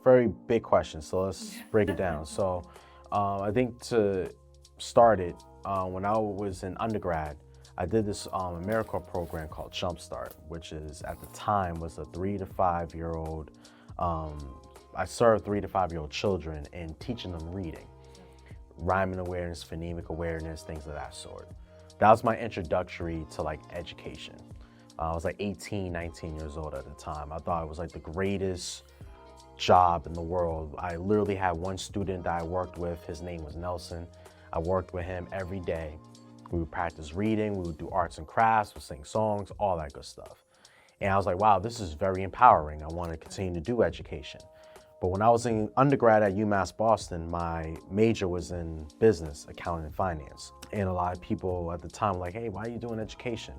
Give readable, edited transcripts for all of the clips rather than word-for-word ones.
Very big question. So let's break it down. So I think to start it, when I was in undergrad, I did this AmeriCorps program called Jumpstart, which is at the time was a 3 to 5 year old. I served 3 to 5 year old children and teaching them reading, rhyming awareness, phonemic awareness, things of that sort. That was my introductory to like education. I was like 18, 19 years old at the time. I thought it was like the greatest job in the world. I literally had one student that I worked with. His name was Nelson. I worked with him every day. We would practice reading, we would do arts and crafts, we'd sing songs, all that good stuff. And I was like, wow, this is very empowering. I want to continue to do education. But when I was in undergrad at UMass Boston, my major was in business, accounting, and finance. And a lot of people at the time were like, hey, why are you doing education?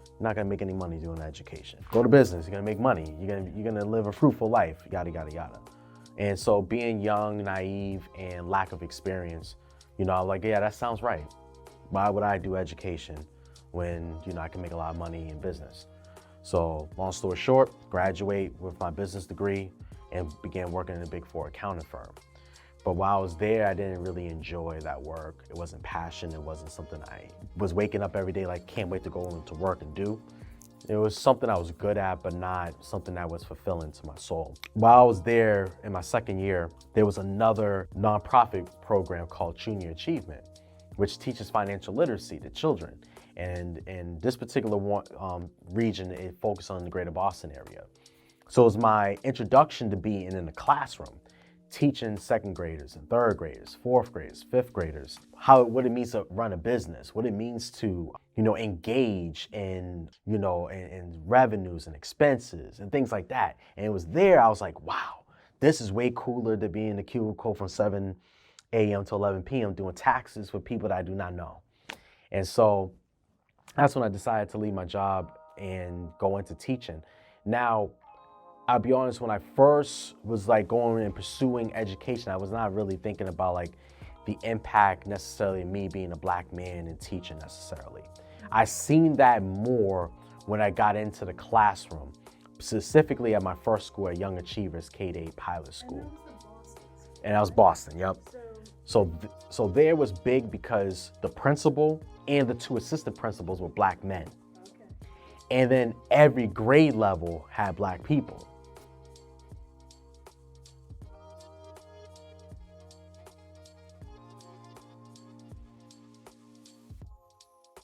You're not gonna make any money doing education. Go to business, you're gonna make money. You're gonna live a fruitful life, yada, yada, yada. And so being young, naive, and lack of experience, I'm like, yeah, that sounds right. Why would I do education when, I can make a lot of money in business? So long story short, graduate with my business degree and began working in a Big Four accounting firm. But while I was there, I didn't really enjoy that work. It wasn't passion. It wasn't something I was waking up every day like, can't wait to go into work and do. It was something I was good at, but not something that was fulfilling to my soul. While I was there in my second year, there was another nonprofit program called Junior Achievement, which teaches financial literacy to children. And in this particular region, it focused on the greater Boston area. So it was my introduction to being in the classroom, teaching second graders and third graders, fourth graders, fifth graders, what it means to run a business, what it means to, engage in, in revenues and expenses and things like that. And it was there, I was like, wow, this is way cooler to be in the cubicle from 7 a.m. to 11 p.m. doing taxes for people that I do not know. And so that's when I decided to leave my job and go into teaching. Now, I'll be honest, when I first was like going and pursuing education, I was not really thinking about like the impact necessarily of me being a Black man and teaching necessarily. I seen that more when I got into the classroom, specifically at my first school at Young Achievers K-8 Pilot School. And that was Boston, yep. So there was big because the principal and the 2 assistant principals were Black men. And then every grade level had Black people.